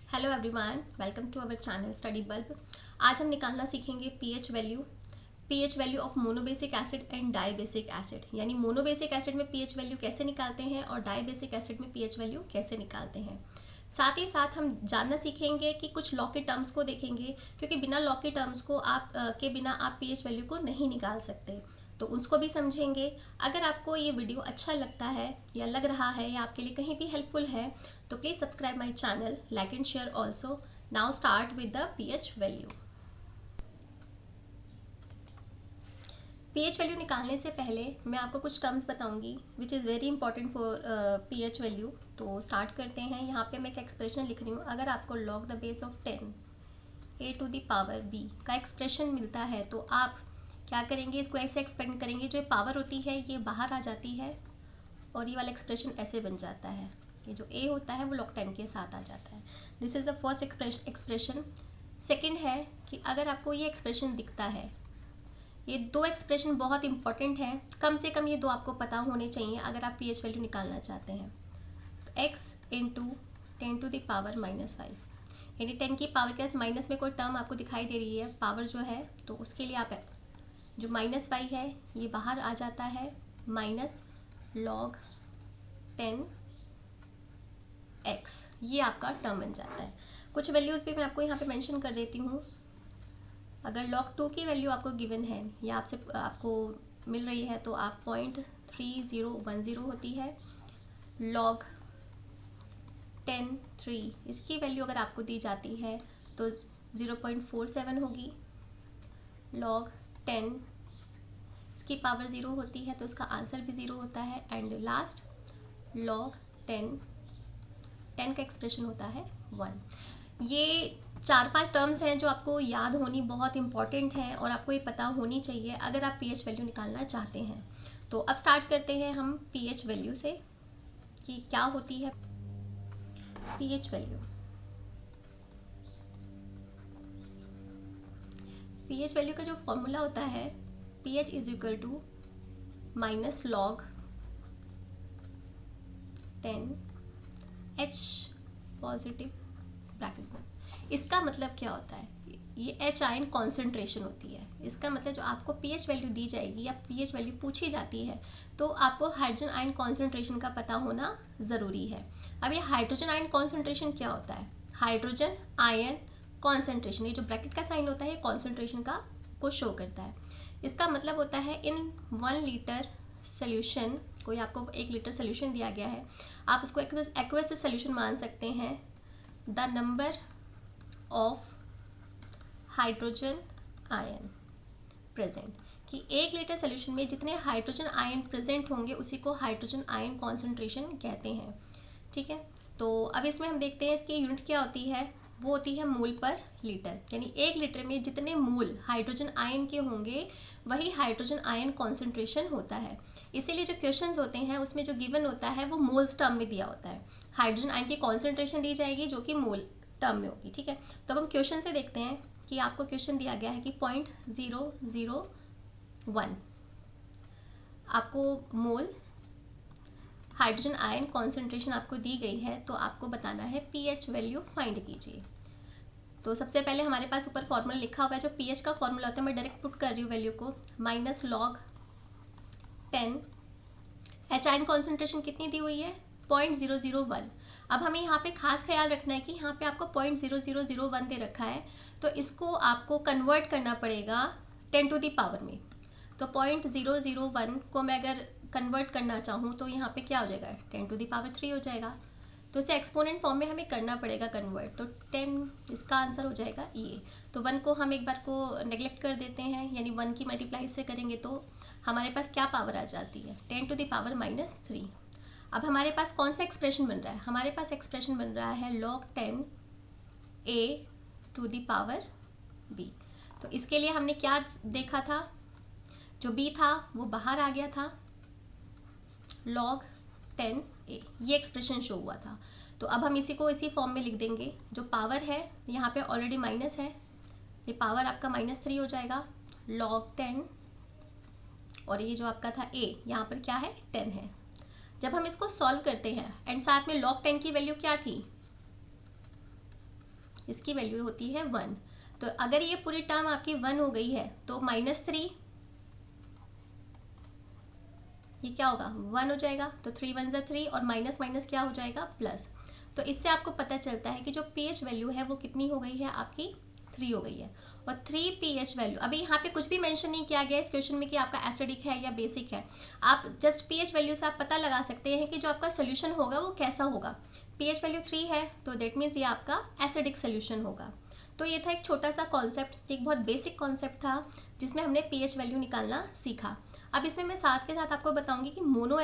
Hello everyone, welcome to our channel Study Bulb. आज हम निकालना सीखेंगे pH value of monobasic acid and dibasic acid. यानी monobasic acid में पीएच वैल्यू कैसे निकालते हैं और डाईबेसिक एसिड में पीएच वैल्यू कैसे निकालते हैं। साथ ही साथ हम जानना सीखेंगे कि कुछ लॉ के टर्म्स को देखेंगे, क्योंकि बिना लॉ के टर्म्स को के बिना आप पीएच वैल्यू को नहीं निकाल सकते, तो उसको भी समझेंगे। अगर आपको ये वीडियो अच्छा लगता है या लग रहा है या आपके लिए कहीं भी हेल्पफुल है तो please subscribe my channel, like and share also. Now start with the pH value. PH value निकालने से पहले मैं आपको कुछ टर्म्स बताऊंगी which is very important for pH value. तो स्टार्ट करते हैं। यहाँ पे मैं एक एक्सप्रेशन लिख रही हूँ। अगर आपको log the base of 10 a to the power b का एक्सप्रेशन मिलता है तो आप क्या करेंगे, इसको ऐसे एक्सपेंड करेंगे, जो पावर होती है ये बाहर आ जाती है और ये वाला एक्सप्रेशन ऐसे बन जाता है। ये जो a होता है वो log 10 के साथ आ जाता है। This is the first expression. Second है कि अगर आपको ये एक्सप्रेशन दिखता है, ये दो एक्सप्रेशन बहुत इंपॉर्टेंट हैं, कम से कम ये दो आपको पता होने चाहिए अगर आप पीएच वैल्यू निकालना चाहते हैं। तो x into 10 to the power -5, यानी 10 की पावर के साथ माइनस में कोई टर्म आपको दिखाई दे रही है पावर जो है, तो उसके लिए आप जो -5 है ये बाहर आ जाता है, माइनस लॉग 10x, ये आपका टर्म बन जाता है। कुछ वैल्यूज़ भी मैं आपको यहाँ पे मेंशन कर देती हूँ। अगर log 2 की वैल्यू आपको गिवन है या आपको मिल रही है तो आप 0.3010 होती है। log 10 इसकी वैल्यू अगर आपको दी जाती है तो 0.47 होगी। log 10 इसकी पावर 0 होती है तो इसका आंसर भी 0 होता है। एंड लास्ट log 10 का एक्सप्रेशन होता है 1। ये 4-5 टर्म्स हैं जो आपको याद होनी बहुत इंपॉर्टेंट है और आपको ये पता होनी चाहिए अगर आप पीएच वैल्यू निकालना चाहते हैं। तो अब स्टार्ट करते हैं हम पीएच वैल्यू से कि क्या होती है पीएच वैल्यू। पीएच वैल्यू का जो फॉर्मूला होता है, pH is equal to minus log 10 H positive bracket में। इसका मतलब क्या होता है, ये H आयन कॉन्सेंट्रेशन होती है। इसका मतलब जो आपको pH वैल्यू दी जाएगी या pH वैल्यू पूछी जाती है तो आपको हाइड्रोजन आयन कॉन्सेंट्रेशन का पता होना ज़रूरी है। अब ये हाइड्रोजन आयन कॉन्सेंट्रेशन क्या होता है, हाइड्रोजन आयन कॉन्सेंट्रेशन, ये जो ब्रैकेट का साइन होता है ये कॉन्सेंट्रेशन का को शो करता है। इसका मतलब होता है इन 1 लीटर सोल्यूशन, कोई आपको 1 लीटर सोल्यूशन दिया गया है, आप उसको एक्वस सोल्यूशन मान सकते हैं। The number of hydrogen ion present, कि 1 लीटर सोल्यूशन में जितने हाइड्रोजन आयन प्रेजेंट होंगे उसी को हाइड्रोजन आयन कॉन्सेंट्रेशन कहते हैं। ठीक है, तो अब इसमें हम देखते हैं इसकी यूनिट क्या होती है, वो होती है मूल पर लीटर। यानी 1 लीटर में जितने मूल हाइड्रोजन आयन के होंगे वही हाइड्रोजन आयन कॉन्सेंट्रेशन होता है। इसीलिए जो क्वेश्चंस होते हैं उसमें जो गिवन होता है वो मोल्स टर्म में दिया होता है। हाइड्रोजन आयन की कॉन्सेंट्रेशन दी जाएगी जो कि मोल टर्म में होगी। ठीक है, तो अब हम क्वेश्चन से देखते हैं कि आपको क्वेश्चन दिया गया है कि 0.001 आपको मोल हाइड्रोजन आयन कॉन्सेंट्रेशन आपको दी गई है, तो आपको बताना है पीएच वैल्यू फाइंड कीजिए। तो सबसे पहले हमारे पास ऊपर फॉर्मूला लिखा हुआ है, जो पीएच का फॉर्मूला होता है मैं डायरेक्ट पुट कर रही हूँ वैल्यू को, minus log 10। H ion concentration कितनी दी हुई है, 0.001। अब हमें यहाँ पे खास ख्याल रखना है कि यहाँ पे आपको 0.0001 दे रखा है, तो इसको आपको कन्वर्ट करना पड़ेगा 10 टू दी पावर में। तो 0.001 को मैं अगर कन्वर्ट करना चाहूँ तो यहाँ पे क्या हो जाएगा, 10 टू दी पावर 3 हो जाएगा। तो इसे एक्सपोनेंट फॉर्म में हमें करना पड़ेगा कन्वर्ट, तो 10 इसका आंसर हो जाएगा ये। तो 1 को हम एक बार को नेग्लेक्ट कर देते हैं, यानी 1 की मल्टीप्लाई से करेंगे तो हमारे पास क्या पावर आ जाती है, 10 टू दी पावर -3। अब हमारे पास कौन सा एक्सप्रेशन बन रहा है, हमारे पास एक्सप्रेशन बन रहा है log 10 a to the power b। तो इसके लिए हमने क्या देखा था, जो b था वो बाहर आ गया था, log 10 a ये एक्सप्रेशन शो हुआ था। तो अब हम इसी को इसी फॉर्म में लिख देंगे। जो पावर है यहाँ पे ऑलरेडी माइनस है, ये पावर आपका -3 हो जाएगा, log 10, और ये जो आपका था a यहाँ पर क्या है 10 है। जब हम इसको सॉल्व करते हैं एंड साथ में log 10 की वैल्यू क्या थी, इसकी वैल्यू होती है 1। तो अगर ये पूरी टर्म आपकी 1 हो गई है तो -3 ये क्या होगा 1 हो जाएगा। तो 3 1 ज़ा 3 और माइनस माइनस क्या हो जाएगा प्लस। तो इससे आपको पता चलता है कि जो pH वैल्यू है वो कितनी हो गई है आपकी 3 हो गई है। और 3 pH वैल्यू, अभी यहाँ पे कुछ भी मेंशन नहीं किया गया इस क्वेश्चन में कि आपका एसिडिक है या बेसिक है। आप जस्ट pH वैल्यू से आप पता लगा सकते हैं कि जो आपका सोल्यूशन होगा वो कैसा होगा। pH वैल्यू 3 है तो दैट मीन्स ये आपका एसिडिक सोल्यूशन होगा। तो ये था एक छोटा सा कॉन्सेप्ट, एक बहुत बेसिक कॉन्सेप्ट था जिसमें हमने pH वैल्यू निकालना सीखा। अब इसमें मैं साथ के साथ आपको बताऊंगी कि मोनो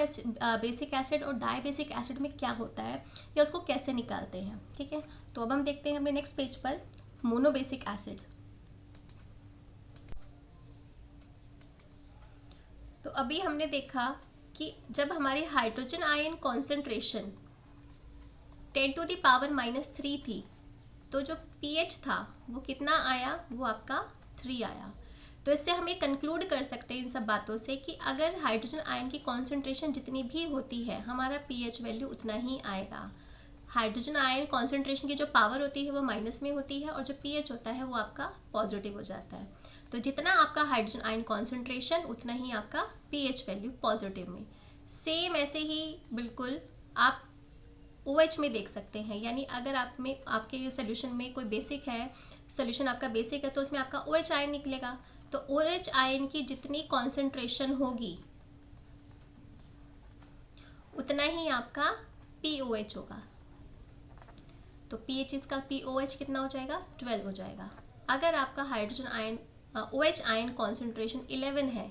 बेसिक एसिड और डाई बेसिक एसिड में क्या होता है या उसको कैसे निकालते हैं। ठीक है, तो अब हम देखते हैं अपने नेक्स्ट पेज पर मोनो बेसिक एसिड। तो अभी हमने देखा कि जब हमारी हाइड्रोजन आयन कॉन्सेंट्रेशन 10⁻³ थी तो जो pH था वो कितना आया, वो आपका 3 आया। तो इससे हम ये कंक्लूड कर सकते हैं इन सब बातों से कि अगर हाइड्रोजन आयन की कॉन्सेंट्रेशन जितनी भी होती है हमारा pH वैल्यू उतना ही आएगा। हाइड्रोजन आयन कॉन्सेंट्रेशन की जो पावर होती है वो माइनस में होती है और जो pH होता है वो आपका पॉजिटिव हो जाता है। तो जितना आपका हाइड्रोजन आयन कॉन्सेंट्रेशन उतना ही आपका pH वैल्यू पॉजिटिव में। सेम ऐसे ही बिल्कुल आप OH में देख सकते हैं, यानी अगर आप में आपके सोल्यूशन में कोई बेसिक है, सोल्यूशन आपका बेसिक है तो उसमें आपका OH आयन निकलेगा। तो OH आयन की जितनी कॉन्सेंट्रेशन होगी उतना ही आपका POH होगा। तो pH इसका POH कितना हो जाएगा 12 हो जाएगा। अगर आपका hydrogen ion OH ion concentration 11 है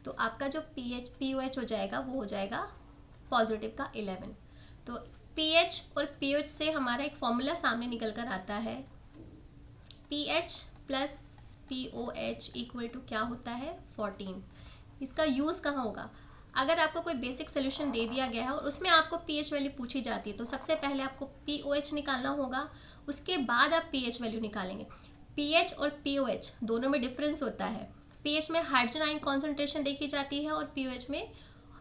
तो आपका जो POH हो जाएगा वो हो जाएगा पॉजिटिव का 11। तो pH और pH से हमारा एक फॉर्मूला सामने निकल कर आता है, pH plus POH equal to क्या होता है 14। इसका यूज़ कहाँ होगा, अगर आपको कोई बेसिक सोल्यूशन दे दिया गया है और उसमें आपको pH वैल्यू पूछी जाती है तो सबसे पहले आपको POH निकालना होगा, उसके बाद आप pH वैल्यू निकालेंगे। pH और POH दोनों में डिफरेंस होता है। pH में हाइड्रोजन आयन कॉन्सेंट्रेशन देखी जाती है और POH में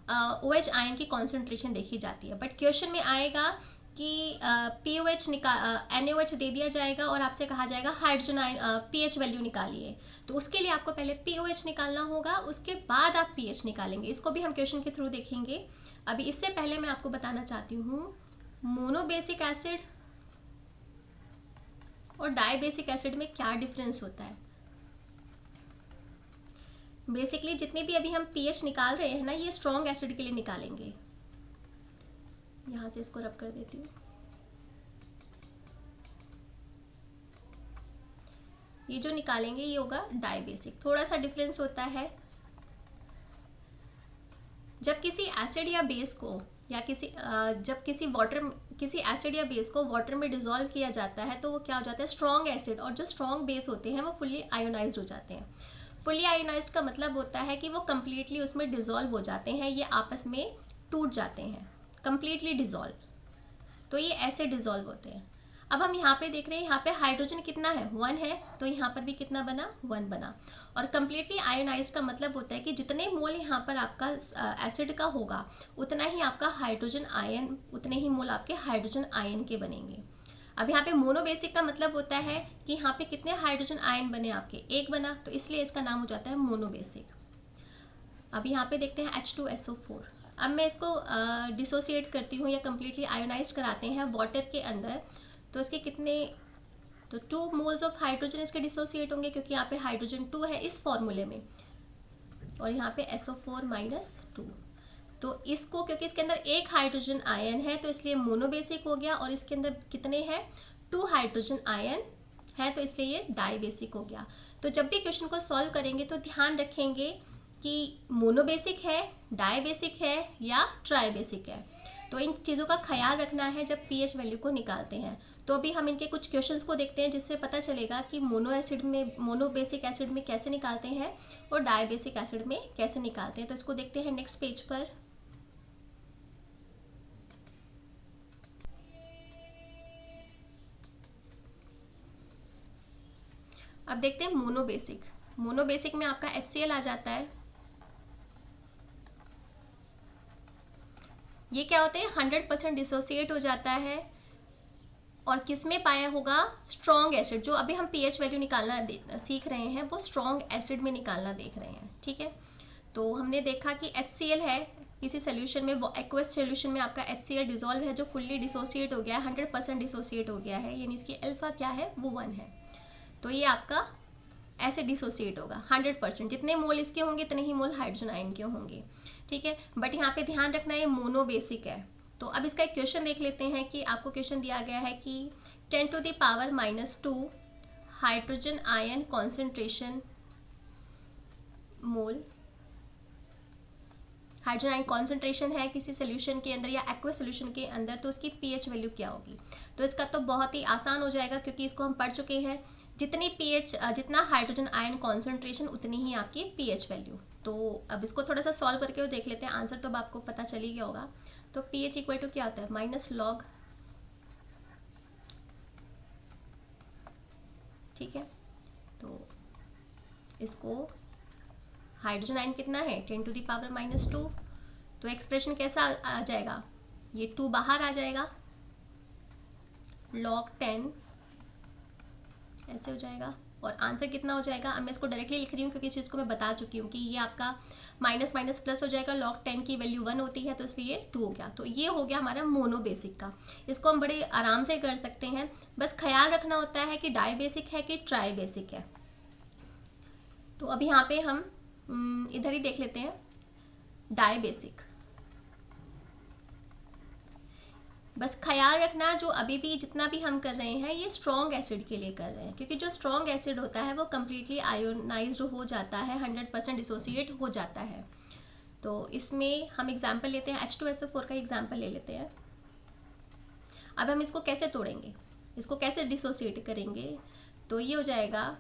OH आयन की कॉन्सेंट्रेशन देखी जाती है। बट क्वेश्चन में आएगा कि POH NaOH दे दिया जाएगा और आपसे कहा जाएगा हाइड्रोजन आयन pH वैल्यू निकालिए। तो उसके लिए आपको पहले POH निकालना होगा, उसके बाद आप pH निकालेंगे। इसको भी हम क्वेश्चन के थ्रू देखेंगे। अभी इससे पहले मैं आपको बताना चाहती हूँ मोनो बेसिक एसिड और डाई बेसिक एसिड में क्या डिफरेंस होता है। बेसिकली जितने भी अभी हम pH निकाल रहे हैं ना, ये स्ट्रॉन्ग एसिड के लिए निकालेंगे। यहाँ से इसको रब कर देती हूँ। ये जो निकालेंगे ये होगा डाई बेसिक। थोड़ा सा डिफरेंस होता है, जब किसी एसिड या बेस को या जब किसी एसिड या बेस को वाटर में डिसॉल्व किया जाता है तो वो क्या हो जाता है स्ट्रॉन्ग एसिड, और जो स्ट्रॉन्ग बेस होते हैं वो फुल्ली आयोनाइज्ड हो जाते हैं। फुल्ली आयोनाइज्ड का मतलब होता है कि वो कम्प्लीटली उसमें डिसॉल्व हो जाते हैं, ये आपस में टूट जाते हैं, कम्प्लीटली डिसॉल्व। तो ये ऐसे डिसॉल्व होते हैं। अब हम यहाँ पे देख रहे हैं, यहाँ पे हाइड्रोजन कितना है 1 है, तो यहाँ पर भी कितना बना 1 बना। और कम्प्लीटली आयोनाइज्ड का मतलब होता है कि जितने मोल यहाँ पर आपका एसिड का होगा उतना ही आपका हाइड्रोजन आयन, उतने ही मोल आपके हाइड्रोजन आयन के बनेंगे। अब यहाँ पे मोनोबेसिक का मतलब होता है कि यहाँ पे कितने हाइड्रोजन आयन बने आपके, 1 बना, तो इसलिए इसका नाम हो जाता है मोनोबेसिक। अब यहाँ पे देखते हैं H2SO4। अब मैं इसको डिसोसिएट करती हूँ या कम्प्लीटली आयोनाइज कराते हैं वाटर के अंदर, तो इसके कितने, तो 2 मोल्स ऑफ हाइड्रोजन इसके डिसोसिएट होंगे क्योंकि यहाँ पे हाइड्रोजन 2 है इस फॉर्मूले में, और यहाँ पे SO4-2। तो इसको क्योंकि इसके अंदर 1 हाइड्रोजन आयन है तो इसलिए मोनोबेसिक हो गया, और इसके अंदर कितने हैं 2 हाइड्रोजन आयन है तो इसलिए ये डाईबेसिक हो गया। तो जब भी क्वेश्चन को सॉल्व करेंगे तो ध्यान रखेंगे कि मोनोबेसिक है, डाईबेसिक है या ट्राईबेसिक है। तो इन चीज़ों का ख्याल रखना है जब pH वैल्यू को निकालते हैं। तो अभी हम इनके कुछ क्वेश्चंस को देखते हैं जिससे पता चलेगा कि मोनोबेसिक एसिड में कैसे निकालते हैं और डाईबेसिक एसिड में कैसे निकालते हैं। तो इसको देखते हैं नेक्स्ट पेज पर। अब देखते हैं मोनोबेसिक में आपका HCl आ जाता है। ये क्या होते हैं 100% डिसोसिएट हो जाता है और किस में पाया होगा, स्ट्रॉन्ग एसिड। जो अभी हम पीएच वैल्यू निकालना सीख रहे हैं वो स्ट्रॉन्ग एसिड में निकालना देख रहे हैं, ठीक है। तो हमने देखा कि HCl है किसी सोल्यूशन में, वो एक्वस सोल्यूशन में आपका HCl डिसॉल्व है जो फुल्ली डिसोसिएट हो गया है, 100% डिसोसिएट हो गया है, यानी इसकी अल्फा क्या है, वो 1 है। तो ये आपका ऐसे डिसोसिएट होगा 100%। जितने मोल इसके होंगे इतने ही मोल हाइड्रोजन आयन के होंगे, ठीक है। बट यहाँ पे ध्यान रखना ये मोनो बेसिक है। तो अब इसका एक क्वेश्चन देख लेते हैं कि आपको क्वेश्चन दिया गया है कि 10⁻⁻2 हाइड्रोजन आयन कॉन्सेंट्रेशन मोल, हाइड्रोजन आयन कॉन्सेंट्रेशन है किसी सोल्यूशन के अंदर या एक्वस सोल्यूशन के अंदर, तो उसकी पीएच वैल्यू क्या होगी। तो इसका तो बहुत ही आसान हो जाएगा क्योंकि इसको हम पढ़ चुके हैं। जितनी पीएच, जितना हाइड्रोजन आयन कॉन्सेंट्रेशन उतनी ही आपकी पीएच वैल्यू। तो अब इसको थोड़ा सा सॉल्व करके वो देख लेते हैं, आंसर तो अब आपको पता चल ही गया होगा। तो पीएच इक्वल टू क्या होता है, माइनस लॉग, ठीक है। तो इसको हाइड्रोजन आयन कितना है 10⁻⁻2, तो एक्सप्रेशन कैसा आ जाएगा, ये 2 बाहर आ जाएगा, log 10 ऐसे हो जाएगा। और आंसर कितना हो जाएगा, अब मैं इसको डायरेक्टली लिख रही हूँ क्योंकि इस चीज़ को मैं बता चुकी हूँ कि ये आपका माइनस माइनस प्लस हो जाएगा। log 10 की वैल्यू 1 होती है तो इसलिए 2 हो गया। तो ये हो गया हमारा मोनो बेसिक का। इसको हम बड़े आराम से कर सकते हैं, बस ख्याल रखना होता है कि डाई बेसिक है कि ट्राई बेसिक है। तो अब यहाँ पे हम इधर ही देख लेते हैं डाई बेसिक। बस ख्याल रखना जो अभी भी जितना भी हम कर रहे हैं ये स्ट्रॉन्ग एसिड के लिए कर रहे हैं, क्योंकि जो स्ट्रॉन्ग एसिड होता है वो कम्प्लीटली आयोनाइज्ड हो जाता है, 100% डिसोसिएट हो जाता है। तो इसमें हम एग्जांपल लेते हैं, H2SO4 का एग्जांपल ले लेते हैं। अब हम इसको कैसे तोड़ेंगे, इसको कैसे डिसोसिएट करेंगे, तो ये हो जाएगा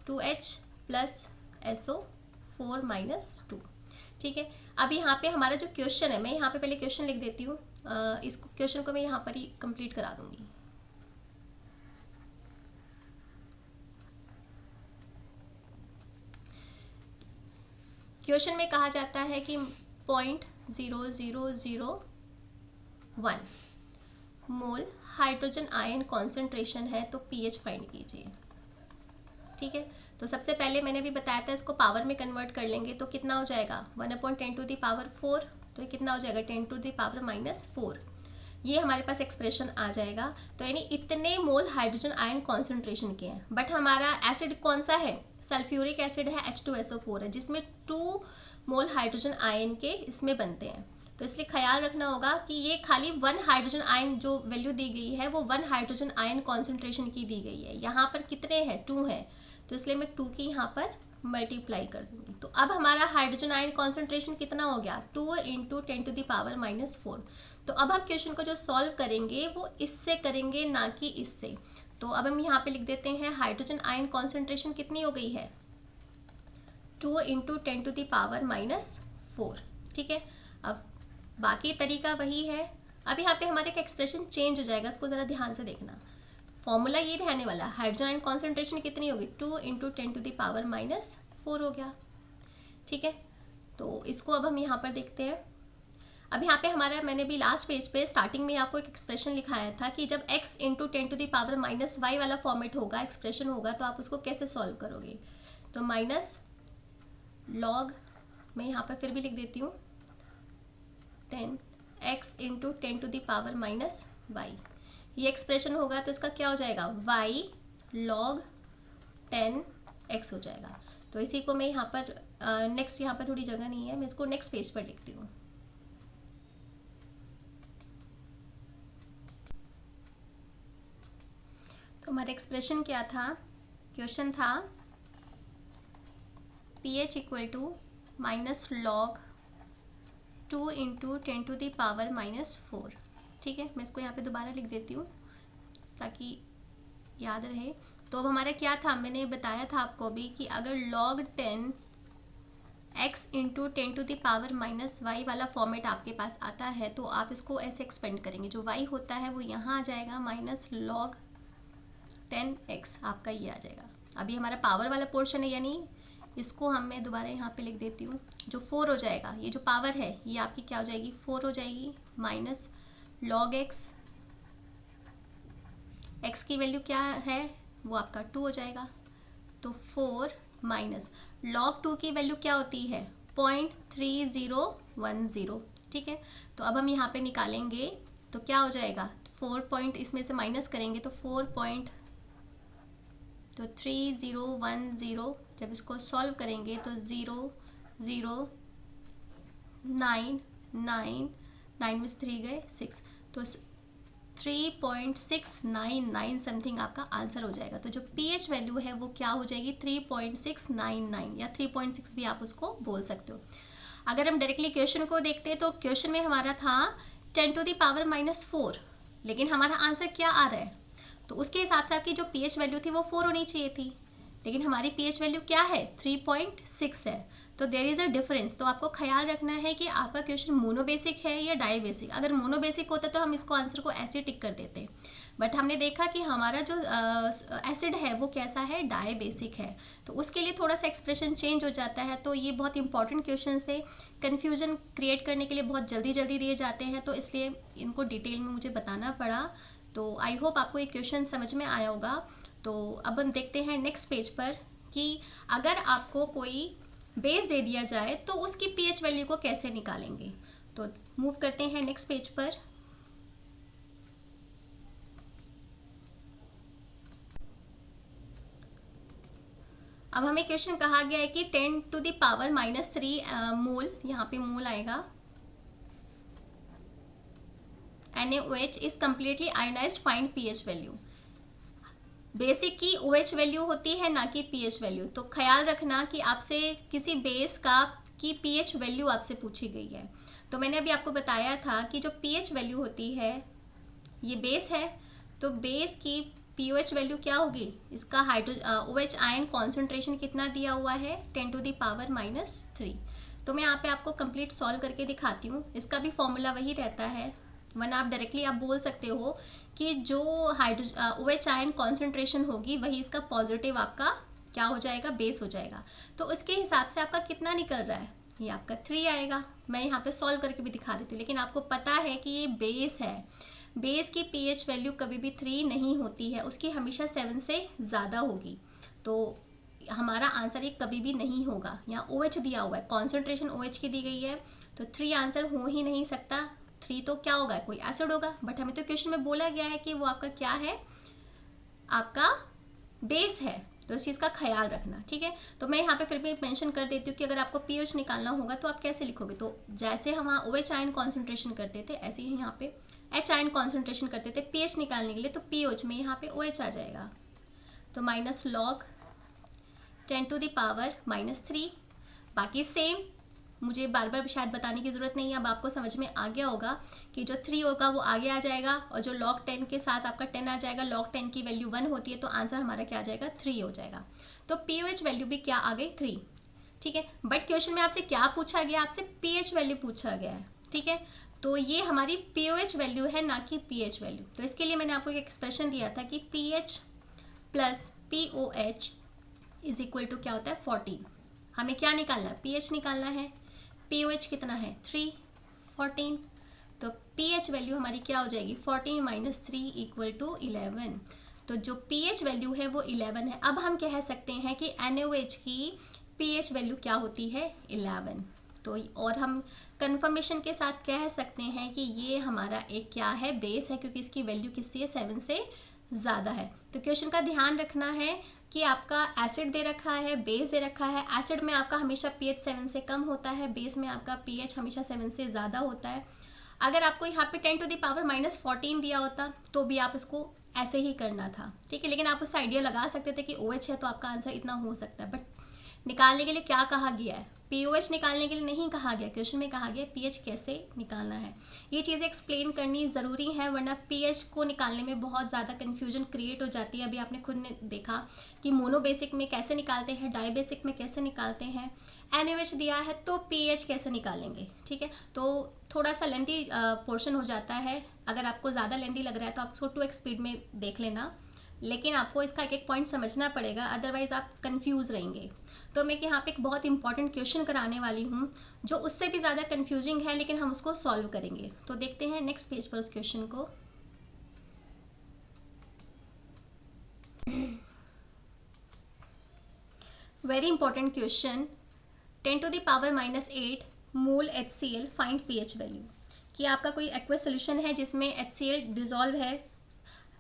2H + SO4 - 2, ठीक है। अब यहाँ पे हमारा जो क्वेश्चन है, मैं यहाँ पे पहले क्वेश्चन लिख देती हूँ, इस क्वेश्चन को मैं यहाँ पर ही कंप्लीट करा दूंगी। क्वेश्चन में कहा जाता है कि 0.0001 मोल हाइड्रोजन आयन कॉन्सेंट्रेशन है, तो पीएच फाइंड कीजिए, ठीक है। तो सबसे पहले मैंने भी बताया था इसको पावर में कन्वर्ट कर लेंगे तो कितना हो जाएगा 1/10⁴, तो ये कितना हो जाएगा 10⁻⁻4। ये हमारे पास एक्सप्रेशन आ जाएगा। तो यानी इतने मोल हाइड्रोजन आयन कॉन्सेंट्रेशन के हैं। बट हमारा एसिड कौन सा है, सल्फ्यूरिक एसिड है, H2SO4 है, जिसमें 2 मोल हाइड्रोजन आयन के इसमें बनते हैं। तो इसलिए ख्याल रखना होगा कि ये खाली 1 हाइड्रोजन आयन जो वैल्यू दी गई है वो 1 हाइड्रोजन आयन कॉन्सेंट्रेशन की दी गई है। यहाँ पर कितने हैं, 2 है, तो इसलिए मैं 2 की यहाँ पर मल्टीप्लाई कर दूंगी। तो अब हमारा हाइड्रोजन आयन कॉन्सेंट्रेशन कितना हो गया, 2 × 10⁻⁻4। तो अब हम क्वेश्चन को जो सॉल्व करेंगे वो इससे करेंगे, ना कि इससे। तो अब हम यहाँ पे लिख देते हैं हाइड्रोजन आयन कॉन्सेंट्रेशन कितनी हो गई है 2 × 10⁻⁻4, ठीक है। अब बाकी तरीका वही है। अब यहाँ पे हमारे का एक्सप्रेशन चेंज हो जाएगा, इसको ज़रा ध्यान से देखना। फॉर्मूला ये रहने वाला, हाइड्रोजन आयन कॉन्सेंट्रेशन कितनी होगी 2 × 10⁻⁻4 हो गया, ठीक है। तो इसको अब हम यहाँ पर देखते हैं। अब यहाँ पे हमारा, मैंने भी लास्ट पेज पे स्टार्टिंग में आपको एक एक्सप्रेशन लिखाया था कि जब x × 10⁻⁻y वाला फॉर्मेट होगा, एक्सप्रेशन होगा, तो आप उसको कैसे सॉल्व करोगे। तो माइनस लॉग, मैं यहाँ पर फिर भी लिख देती हूँ 10x × 10⁻⁻y, ये एक्सप्रेशन होगा तो इसका क्या हो जाएगा y log 10x हो जाएगा। तो इसी को मैं यहाँ पर नेक्स्ट, यहाँ पर थोड़ी जगह नहीं है, मैं इसको नेक्स्ट पेज पर लिखती हूँ। तो हमारा एक्सप्रेशन क्या था, क्वेश्चन था pH = -log 2 × 10⁻⁻4, ठीक है। मैं इसको यहाँ पे दोबारा लिख देती हूँ ताकि याद रहे। तो अब हमारा क्या था, मैंने बताया था आपको भी कि अगर log 10x × 10⁻⁻y वाला फॉर्मेट आपके पास आता है तो आप इसको ऐसे एक्सपेंड करेंगे, जो y होता है वो यहाँ आ जाएगा, -log 10x आपका ये आ जाएगा। अभी हमारा पावर वाला पोर्शन है, यानी इसको हम, मैं दोबारा यहाँ पे लिख देती हूँ, जो 4 हो जाएगा, ये जो पावर है ये आपकी क्या हो जाएगी 4 हो जाएगी, -log x x की वैल्यू क्या है, वो आपका 2 हो जाएगा। तो 4 माइनस log 2 की वैल्यू क्या होती है 0.3010, ठीक है। तो अब हम यहाँ पे निकालेंगे तो क्या हो जाएगा 4 पॉइंट इसमें से माइनस करेंगे तो 3010, जब इसको सॉल्व करेंगे तो 00999 में से 3 गए 6, तो 3.699 समथिंग आपका आंसर हो जाएगा। तो जो pH वैल्यू है वो क्या हो जाएगी 3.699 या 3.6 भी आप उसको बोल सकते हो। अगर हम डायरेक्टली क्वेश्चन को देखते हैं तो क्वेश्चन में हमारा था 10⁻⁻⁴, लेकिन हमारा आंसर क्या आ रहा है, तो उसके हिसाब से आपकी जो pH वैल्यू थी वो 4 होनी चाहिए थी, लेकिन हमारी pH वैल्यू क्या है 3.6 है। तो देयर इज़ अ डिफरेंस। तो आपको ख्याल रखना है कि आपका क्वेश्चन मोनोबेसिक है या डाईबेसिक। अगर मोनोबेसिक होता तो हम इसको आंसर को ऐसे टिक कर देते, बट हमने देखा कि हमारा जो एसिड है वो कैसा है डाईबेसिक है, तो उसके लिए थोड़ा सा एक्सप्रेशन चेंज हो जाता है। तो ये बहुत इंपॉर्टेंट क्वेश्चन से कन्फ्यूजन क्रिएट करने के लिए बहुत जल्दी जल्दी दिए जाते हैं, तो इसलिए इनको डिटेल में मुझे बताना पड़ा। तो आई होप आपको ये क्वेश्चन समझ में आया होगा। तो अब हम देखते हैं नेक्स्ट पेज पर कि अगर आपको कोई बेस दे दिया जाए तो उसकी pH वैल्यू को कैसे निकालेंगे। तो मूव करते हैं नेक्स्ट पेज पर। अब हमें क्वेश्चन कहा गया है कि 10⁻³ मोल, यहाँ पे मोल आएगा, NaOH is completely ionised, find pH value. Basic की OH वैल्यू होती है ना कि pH वैल्यू। तो ख्याल रखना कि आपसे किसी बेस का की pH वैल्यू आपसे पूछी गई है। तो मैंने अभी आपको बताया था कि जो pH वैल्यू होती है, ये बेस है, तो बेस की pOH वैल्यू क्या होगी, इसका OH आयन कॉन्सेंट्रेशन कितना दिया हुआ है 10⁻⁻3। तो मैं यहाँ पे आपको कंप्लीट सॉल्व करके दिखाती हूँ। इसका भी फॉर्मूला वही रहता है, वरना आप डायरेक्टली आप बोल सकते हो कि जो OH आयन कॉन्सेंट्रेशन होगी वही इसका पॉजिटिव आपका क्या हो जाएगा बेस हो जाएगा। तो उसके हिसाब से आपका कितना निकल रहा है, ये आपका 3 आएगा। मैं यहाँ पे सॉल्व करके भी दिखा देती हूँ, लेकिन आपको पता है कि ये बेस है, बेस की pH वैल्यू कभी भी 3 नहीं होती है, उसकी हमेशा 7 से ज़्यादा होगी। तो हमारा आंसर ये कभी भी नहीं होगा। यहाँ OH दिया हुआ है, कॉन्सेंट्रेशन OH की दी गई है, तो 3 आंसर हो ही नहीं सकता। 3 तो क्या होगा, कोई एसिड होगा, बट हमें तो क्वेश्चन में बोला गया है कि वो आपका क्या है, आपका बेस है। तो इस चीज़ का ख्याल रखना, ठीक है। तो मैं यहाँ पे फिर भी मेंशन कर देती हूँ कि अगर आपको pH निकालना होगा तो आप कैसे लिखोगे। तो जैसे हम वहाँ OH आयन कॉन्सेंट्रेशन करते थे, ऐसे ही यहाँ पे H आयन कॉन्सेंट्रेशन करते थे pH निकालने के लिए, तो pOH में यहाँ पे OH आ जाएगा। तो माइनस log 10⁻⁻3। बाकी सेम, मुझे बार बार शायद बताने की ज़रूरत नहीं है, अब आपको समझ में आ गया होगा कि जो 3 होगा वो आगे आ जाएगा, और जो log 10 के साथ आपका 10 आ जाएगा। log 10 की वैल्यू 1 होती है, तो आंसर हमारा क्या आ जाएगा 3 हो जाएगा। तो pOH वैल्यू भी क्या आ गई 3, ठीक है। बट क्वेश्चन में आपसे क्या पूछा गया, आपसे pH वैल्यू पूछा गया है, ठीक है। तो ये हमारी pOH वैल्यू है ना कि pH वैल्यू। तो इसके लिए मैंने आपको एक एक्सप्रेशन दिया था कि pH plus pOH is equal to क्या होता है 14। हमें क्या निकालना है, pH निकालना है, pOH कितना है 3, 14। तो pH वैल्यू हमारी क्या हो जाएगी 14 माइनस 3 इक्वल टू 11। तो जो pH वैल्यू है वो 11 है। अब हम कह सकते हैं कि NaOH की pH वैल्यू क्या होती है 11। तो और हम कंफर्मेशन के साथ कह सकते हैं कि ये हमारा एक क्या है बेस है, क्योंकि इसकी वैल्यू किससे है 7 से ज़्यादा है। तो क्वेश्चन का ध्यान रखना है कि आपका एसिड दे रखा है, बेस दे रखा है। एसिड में आपका हमेशा pH 7 से कम होता है, बेस में आपका pH हमेशा 7 से ज़्यादा होता है। अगर आपको यहाँ पे 10⁻⁻14 दिया होता तो भी आप इसको ऐसे ही करना था, ठीक है। लेकिन आप उससे आइडिया लगा सकते थे कि OH है तो आपका आंसर इतना हो सकता है। बट निकालने के लिए क्या कहा गया है, pOH निकालने के लिए नहीं कहा गया, क्वेश्चन में कहा गया pH कैसे निकालना है। ये चीज़ें एक्सप्लेन करनी ज़रूरी है, वरना pH को निकालने में बहुत ज़्यादा कन्फ्यूजन क्रिएट हो जाती है। अभी आपने खुद ने देखा कि मोनोबेसिक में कैसे निकालते हैं, डाईबेसिक में कैसे निकालते हैं, NaOH दिया है तो pH कैसे निकालेंगे, ठीक है। तो थोड़ा सा लेंथी पोर्शन हो जाता है। अगर आपको ज़्यादा लेंथी लग रहा है तो आप उसको 2x स्पीड में देख लेना, लेकिन आपको इसका एक एक पॉइंट समझना पड़ेगा, अदरवाइज आप कंफ्यूज रहेंगे। तो मैं यहाँ पे एक बहुत इंपॉर्टेंट क्वेश्चन कराने वाली हूँ जो उससे भी ज़्यादा कंफ्यूजिंग है, लेकिन हम उसको सॉल्व करेंगे। तो देखते हैं नेक्स्ट पेज पर उस क्वेश्चन को। वेरी इंपॉर्टेंट क्वेश्चन, 10⁻⁻8 मोल HCl फाइंड pH वैल्यू। कि आपका कोई एक्वस सोल्यूशन है जिसमें HCl डिजॉल्व है,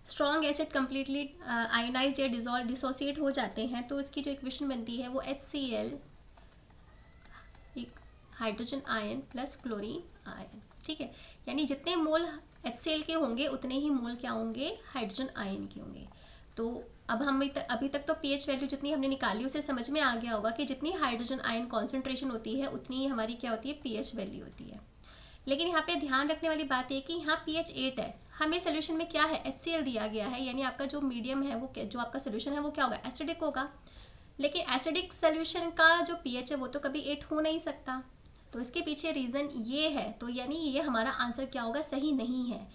स्ट्रॉन्ग एसिड कम्प्लीटली आयोनाइज या डिसोसिएट हो जाते हैं, तो इसकी जो इक्वेशन बनती है वो HCl hydrogen ion plus chlorine ion. ठीक है, यानी जितने मोल HCl के होंगे उतने ही मोल क्या होंगे, हाइड्रोजन आयन के होंगे। तो अब हम अभी तक तो pH वैल्यू जितनी हमने निकाली उसे समझ में आ गया होगा कि जितनी हाइड्रोजन आयन कॉन्सेंट्रेशन होती है उतनी ही हमारी क्या होती है, pH वैल्यू होती है। लेकिन यहाँ पे ध्यान रखने वाली बात है कि यहाँ pH 8 है, हमें सोल्यूशन में क्या है, HCl दिया गया है, यानी आपका जो मीडियम है वो जो आपका सोल्यूशन है वो क्या होगा, एसिडिक होगा। लेकिन एसिडिक सोल्यूशन का जो pH है वो तो कभी 8 हो नहीं सकता, तो इसके पीछे रीज़न ये है। तो यानी ये हमारा आंसर क्या होगा, सही नहीं है।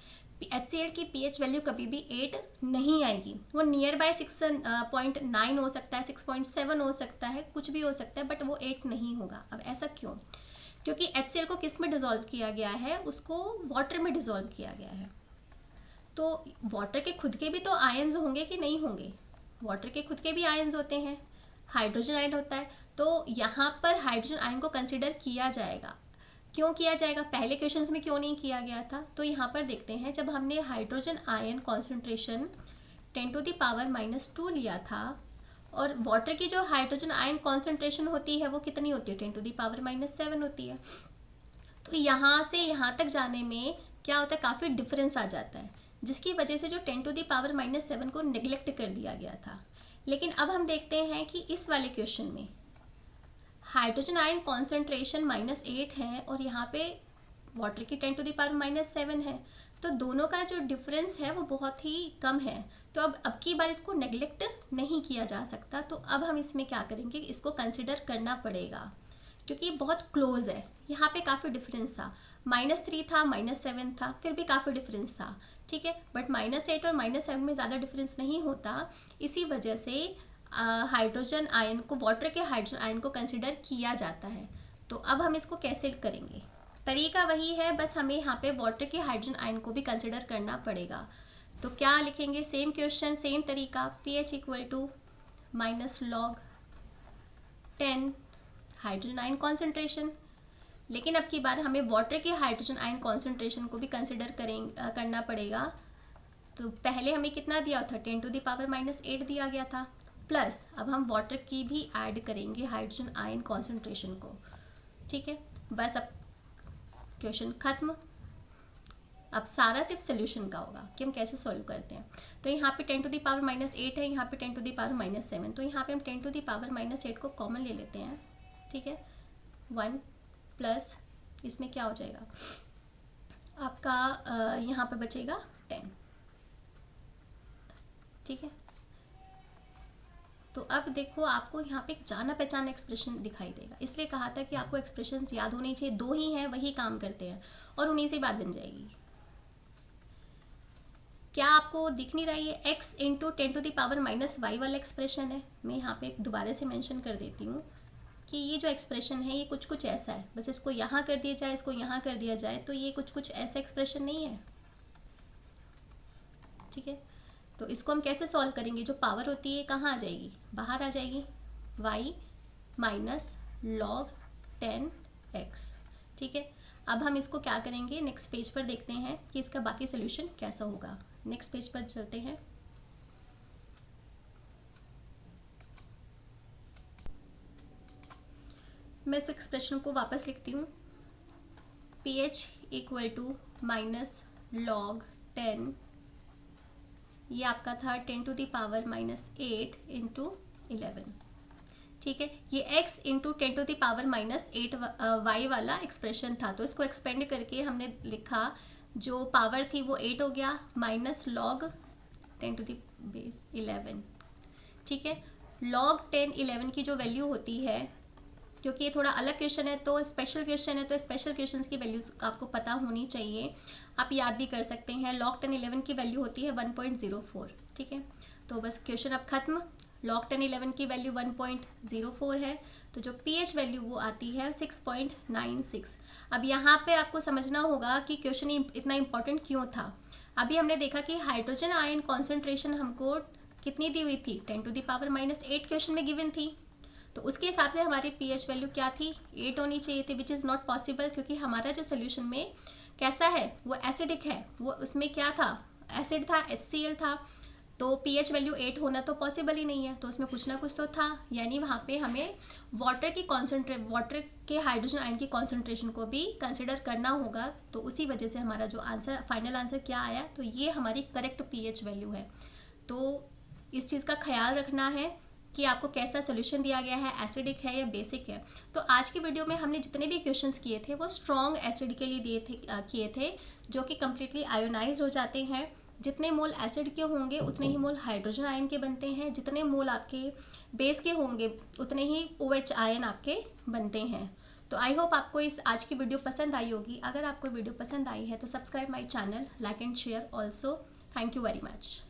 HCl की pH वैल्यू कभी भी 8 नहीं आएगी, वो नियर बाय 6.9 हो सकता है, 6.7 हो सकता है, कुछ भी हो सकता है, बट वो 8 नहीं होगा। अब ऐसा क्यों, क्योंकि HCl को किस में डिज़ोल्व किया गया है, उसको वाटर में डिज़ोल्व किया गया है। तो वाटर के खुद के भी तो आयंस होंगे कि नहीं होंगे, वाटर के खुद के भी आयंस होते हैं, हाइड्रोजन आयन होता है, तो यहाँ पर हाइड्रोजन आयन को कंसिडर किया जाएगा। क्यों किया जाएगा, पहले क्वेश्चंस में क्यों नहीं किया गया था, तो यहाँ पर देखते हैं। जब हमने हाइड्रोजन आयन कॉन्सेंट्रेशन 10⁻⁻2 लिया था, और वाटर की जो हाइड्रोजन आयन कॉन्सेंट्रेशन होती है वो कितनी होती है, 10⁻⁻7 होती है। तो यहाँ से यहाँ तक जाने में क्या होता है, काफ़ी डिफरेंस आ जाता है, जिसकी वजह से जो 10⁻⁻7 को नेग्लेक्ट कर दिया गया था। लेकिन अब हम देखते हैं कि इस वाले क्वेश्चन में हाइड्रोजन आयन कॉन्सेंट्रेशन -8 है और यहाँ पे वाटर की 10⁻⁻7 है, तो दोनों का जो डिफरेंस है वो बहुत ही कम है। तो अब की बार इसको नेग्लेक्ट नहीं किया जा सकता, तो अब हम इसमें क्या करेंगे, इसको कंसिडर करना पड़ेगा, क्योंकि ये बहुत क्लोज है। यहाँ पे काफ़ी डिफरेंस था, -3 था, -7 था, फिर भी काफ़ी डिफरेंस था। ठीक है, बट -8 और -7 में ज़्यादा डिफरेंस नहीं होता, इसी वजह से हाइड्रोजन आयन को, वाटर के हाइड्रोजन आयन को कंसिडर किया जाता है। तो अब हम इसको कैसे करेंगे, तरीका वही है, बस हमें यहाँ पे वाटर के हाइड्रोजन आयन को भी कंसिडर करना पड़ेगा। तो क्या लिखेंगे, सेम क्वेश्चन सेम तरीका, pH -log 10 hydrogen ion concentration. लेकिन अब की बार हमें वाटर के हाइड्रोजन आयन कॉन्सेंट्रेशन को भी कंसिडर करना पड़ेगा। तो पहले हमें कितना दिया था, 10⁻⁻8 दिया गया था, प्लस अब हम वाटर की भी ऐड करेंगे हाइड्रोजन आयन कॉन्सेंट्रेशन को। ठीक है, बस अब क्वेश्चन खत्म। अब सारा सिर्फ सोल्यूशन का होगा कि हम कैसे सॉल्व करते हैं। तो यहाँ पे 10⁻⁻8 है, यहाँ पे 10⁻⁻7, तो यहाँ पे हम 10⁻⁻8 को कॉमन ले लेते हैं। ठीक है, 1 प्लस इसमें क्या हो जाएगा आपका, यहाँ पे बचेगा 10। ठीक है, तो अब देखो आपको यहाँ पे एक जाना पहचाना एक्सप्रेशन दिखाई देगा, इसलिए कहा था कि आपको एक्सप्रेशंस याद होने चाहिए, 2 ही हैं वही काम करते हैं और उन्हीं से बात बन जाएगी। क्या आपको दिख नहीं रहा है, ये x इंटू 10⁻⁻y वाला एक्सप्रेशन है। मैं यहाँ पे दोबारा से मेंशन कर देती हूँ कि ये जो एक्सप्रेशन है ये कुछ ऐसा है, बस इसको यहाँ कर दिया जाए, इसको यहाँ कर दिया जाए, तो ये कुछ ऐसा एक्सप्रेशन नहीं है। ठीक है, तो इसको हम कैसे सॉल्व करेंगे, जो पावर होती है कहाँ आ जाएगी, बाहर आ जाएगी, y -log 10x। ठीक है, अब हम इसको क्या करेंगे, नेक्स्ट पेज पर देखते हैं कि इसका बाकी सोल्यूशन कैसा होगा। नेक्स्ट पेज पर चलते हैं। मैं इस एक्सप्रेशन को वापस लिखती हूँ, pH -log 10, ये आपका था 10⁻⁻8 इंटू 11। ठीक है, ये x इंटू 10⁻⁻8 y वाला एक्सप्रेशन था, तो इसको एक्सपेंड करके हमने लिखा, जो पावर थी वो 8 हो गया, -log 10⁻11। ठीक है, log 10 11 की जो वैल्यू होती है, क्योंकि ये थोड़ा अलग क्वेश्चन है तो स्पेशल क्वेश्चन है, तो स्पेशल क्वेश्चंस की वैल्यूज आपको पता होनी चाहिए, आप याद भी कर सकते हैं। log 10 11 की वैल्यू होती है 1.04। ठीक है, तो बस क्वेश्चन अब खत्म। log 10 11 की वैल्यू 1.04 है, तो जो pH वैल्यू वो आती है 6.96। अब यहाँ पे आपको समझना होगा कि क्वेश्चन इतना इम्पोर्टेंट क्यों था। अभी हमने देखा कि हाइड्रोजन आयन कॉन्सेंट्रेशन हमको कितनी दी हुई थी, 10⁻⁻8 क्वेश्चन में गिवन थी, तो उसके हिसाब से हमारी पीएच वैल्यू क्या थी, 8 होनी चाहिए थी, विच इज़ नॉट पॉसिबल, क्योंकि हमारा जो सोल्यूशन में कैसा है वो एसिडिक है, वो उसमें क्या था, एसिड था, HCl था, तो पीएच वैल्यू 8 होना तो पॉसिबल ही नहीं है, तो उसमें कुछ ना कुछ तो था, यानी वहाँ पे हमें वाटर के हाइड्रोजन आयन की कॉन्सेंट्रेशन को भी कंसिडर करना होगा। तो उसी वजह से हमारा जो आंसर, फाइनल आंसर क्या आया, तो ये हमारी करेक्ट पीएच वैल्यू है। तो इस चीज़ का ख्याल रखना है कि आपको कैसा सोल्यूशन दिया गया है, एसिडिक है या बेसिक है। तो आज की वीडियो में हमने जितने भी क्वेश्चंस किए थे वो स्ट्रॉन्ग एसिड के लिए किए थे, जो कि कम्प्लीटली आयोनाइज हो जाते हैं। जितने मोल एसिड के होंगे उतने ही मोल हाइड्रोजन आयन के बनते हैं, जितने मोल आपके बेस के होंगे उतने ही OH आयन आपके बनते हैं। तो आई होप आपको इस आज की वीडियो पसंद आई होगी। अगर आपको वीडियो पसंद आई है तो subscribe my channel, like and share also. Thank you very much.